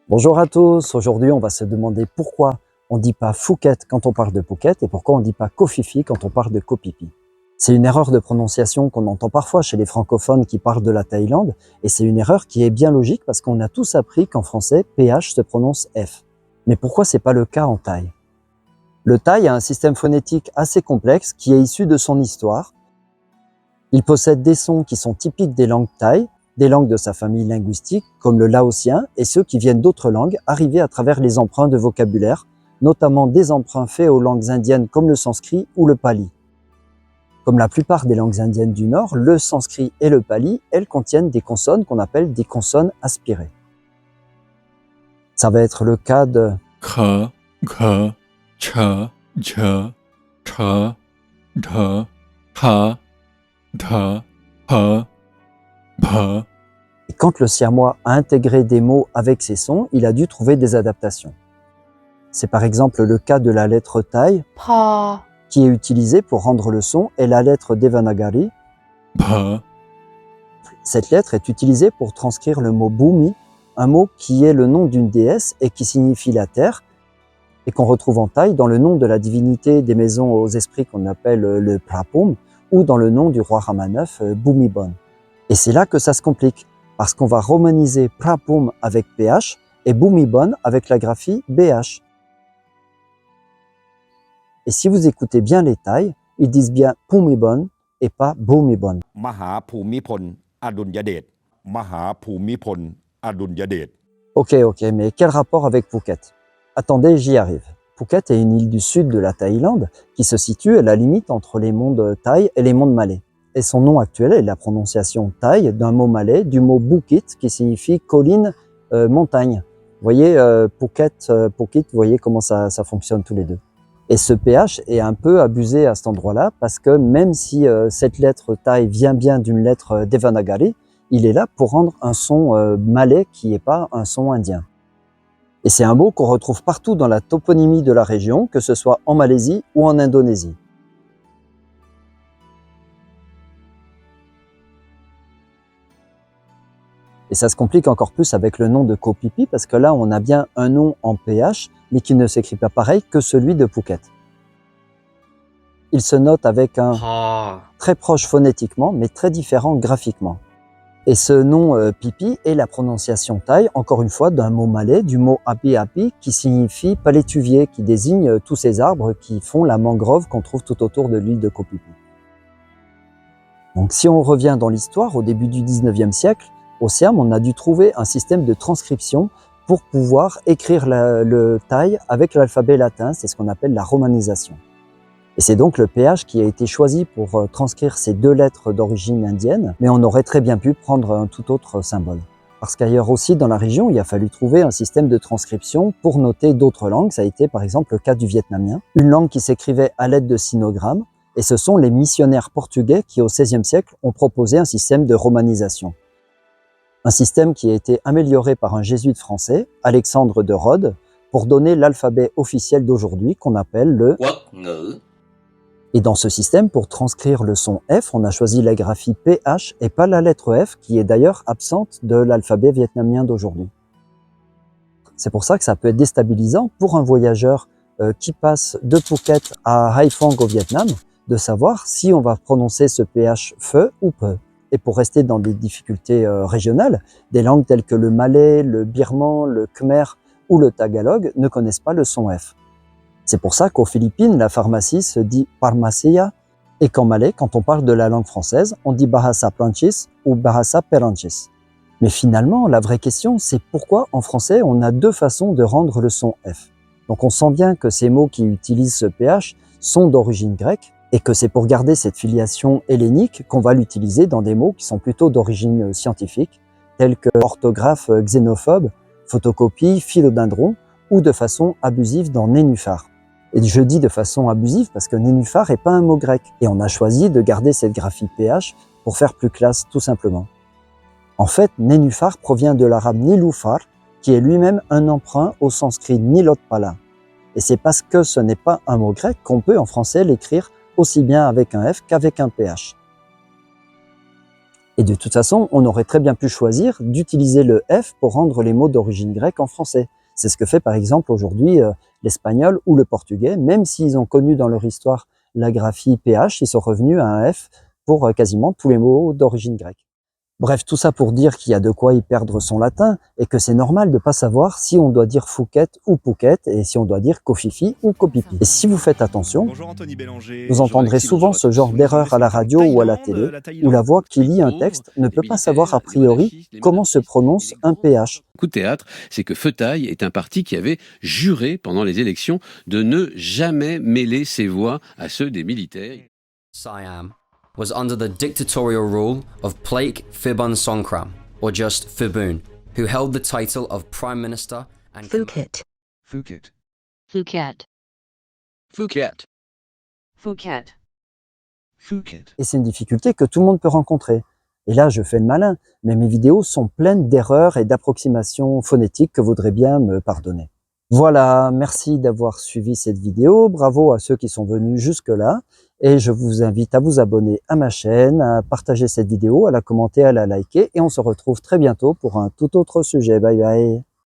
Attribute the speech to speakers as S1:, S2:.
S1: Bonjour à tous, aujourd'hui on va se demander pourquoi on ne dit pas Phuket quand on parle de Phuket et pourquoi on ne dit pas Koh Phi Phi quand on parle de Koh Phi Phi. C'est une erreur de prononciation qu'on entend parfois chez les francophones qui parlent de la Thaïlande et c'est une erreur qui est bien logique parce qu'on a tous appris qu'en français PH se prononce F. Mais pourquoi c'est pas le cas en Thaï? Le Thaï a un système phonétique assez complexe qui est issu de son histoire. Il possède des sons qui sont typiques des langues thaï, des langues de sa famille linguistique, comme le laotien, et ceux qui viennent d'autres langues, arrivés à travers les emprunts de vocabulaire, notamment des emprunts faits aux langues indiennes comme le sanskrit ou le pali. Comme la plupart des langues indiennes du Nord, le sanskrit et le pali, elles contiennent des consonnes qu'on appelle des consonnes aspirées. Ça va être le cas de
S2: kha, kha, cha, cha, cha, dha, ha, dha, ha, bha.
S1: et quand le siamois a intégré des mots avec ces sons, il a dû trouver des adaptations. C'est par exemple le cas de la lettre thaï,
S3: pa,
S1: qui est utilisée pour rendre le son, et la lettre Devanagari.
S2: Bha,
S1: Cette lettre est utilisée pour transcrire le mot Bhumi, un mot qui est le nom d'une déesse et qui signifie la terre, et qu'on retrouve en Thaï dans le nom de la divinité des maisons aux esprits qu'on appelle le Prapum, ou dans le nom du roi Rama IX, Bhumibol. Et c'est là que ça se complique, parce qu'on va romaniser Prapum avec PH et Bhumibol avec la graphie BH. Et si vous écoutez bien les Thaïs, ils disent bien Bhumibol et pas Bhumibol.
S4: มหาภูมิพลอดุลยเดชมหาภูมิพลอดุลยเดช
S1: Ok, mais quel rapport avec Phuket? Attendez, j'y arrive. Phuket est une île du sud de la Thaïlande qui se situe à la limite entre les mondes Thaï et les mondes malais. Et son nom actuel est la prononciation thaï d'un mot malais, du mot Bukit qui signifie colline, montagne. Vous voyez, Phuket, vous voyez comment ça fonctionne tous les deux. Et ce PH est un peu abusé à cet endroit-là parce que même si cette lettre thaï vient bien d'une lettre Devanagari, il est là pour rendre un son malais qui n'est pas un son indien. Et c'est un mot qu'on retrouve partout dans la toponymie de la région, que ce soit en Malaisie ou en Indonésie. Et ça se complique encore plus avec le nom de Koh Phi Phi parce que là, on a bien un nom en PH, mais qui ne s'écrit pas pareil que celui de Phuket. Il se note avec un
S3: pa,
S1: très proche phonétiquement, mais très différent graphiquement. Et ce nom pipi est la prononciation thaï, encore une fois, d'un mot malais, du mot api api, qui signifie palétuvier, qui désigne tous ces arbres qui font la mangrove qu'on trouve tout autour de l'île de Koh Phi Phi. Donc si on revient dans l'histoire, au début du 19e siècle, au Siam, on a dû trouver un système de transcription pour pouvoir écrire le thaï avec l'alphabet latin, c'est ce qu'on appelle la romanisation. Et c'est donc le PH qui a été choisi pour transcrire ces deux lettres d'origine indienne, mais on aurait très bien pu prendre un tout autre symbole. Parce qu'ailleurs aussi dans la région, il a fallu trouver un système de transcription pour noter d'autres langues. Ça a été par exemple le cas du vietnamien, une langue qui s'écrivait à l'aide de sinogrammes, et ce sont les missionnaires portugais qui au XVIe siècle ont proposé un système de romanisation. Un système qui a été amélioré par un jésuite français, Alexandre de Rhodes, pour donner l'alphabet officiel d'aujourd'hui qu'on appelle le
S5: Quốc ngữ.
S1: Et dans ce système, pour transcrire le son F, on a choisi la graphie PH et pas la lettre F, qui est d'ailleurs absente de l'alphabet vietnamien d'aujourd'hui. C'est pour ça que ça peut être déstabilisant pour un voyageur qui passe de Phuket à Haiphong au Vietnam, de savoir si on va prononcer ce PH feu ou peu. Et pour rester dans des difficultés régionales, des langues telles que le malais, le birman, le khmer ou le tagalog ne connaissent pas le son F. C'est pour ça qu'aux Philippines, la pharmacie se dit pharmacia et qu'en malais, quand on parle de la langue française, on dit bahasa Prancis ou bahasa Perancis. Mais finalement, la vraie question, c'est pourquoi en français, on a deux façons de rendre le son F. Donc on sent bien que ces mots qui utilisent ce PH sont d'origine grecque et que c'est pour garder cette filiation hellénique qu'on va l'utiliser dans des mots qui sont plutôt d'origine scientifique, tels que orthographe xénophobe, photocopie, philodendron ou de façon abusive dans nénuphar. Et je dis de façon abusive parce que nénuphar n'est pas un mot grec. Et on a choisi de garder cette graphie PH pour faire plus classe, tout simplement. En fait, nénuphar provient de l'arabe niloufar, qui est lui-même un emprunt au sanskrit nilotpala. Et c'est parce que ce n'est pas un mot grec qu'on peut en français l'écrire aussi bien avec un F qu'avec un PH. Et de toute façon, on aurait très bien pu choisir d'utiliser le F pour rendre les mots d'origine grecque en français. C'est ce que fait par exemple aujourd'hui l'espagnol ou le portugais, même s'ils ont connu dans leur histoire la graphie PH, ils sont revenus à un F pour quasiment tous les mots d'origine grecque. Bref, tout ça pour dire qu'il y a de quoi y perdre son latin et que c'est normal de pas savoir si on doit dire Fouquet ou Pouquet et si on doit dire Kofifi ou Kopipi. Et si vous faites attention, vous entendrez souvent ce genre d'erreur à la radio ou à la télé où la voix qui lit un texte ne peut pas savoir a priori comment se prononce un PH.
S3: Coup de théâtre, c'est que Feutaille est un parti qui avait juré pendant les élections de ne jamais mêler ses voix à ceux des militaires.
S5: Siam was under the dictatorial rule of Plaek Phiban Songkhram, or just Phiboon, who held the title of Prime Minister and
S6: Phuket.
S7: Phuket.
S6: Phuket.
S3: Phuket.
S6: Phuket.
S7: Phuket.
S1: Et c'est une difficulté que tout le monde peut rencontrer. Et là, je fais le malin, mais mes vidéos sont pleines d'erreurs et d'approximations phonétiques que voudraient bien me pardonner. Voilà, merci d'avoir suivi cette vidéo, bravo à ceux qui sont venus jusque-là, et je vous invite à vous abonner à ma chaîne, à partager cette vidéo, à la commenter, à la liker, et on se retrouve très bientôt pour un tout autre sujet. Bye bye.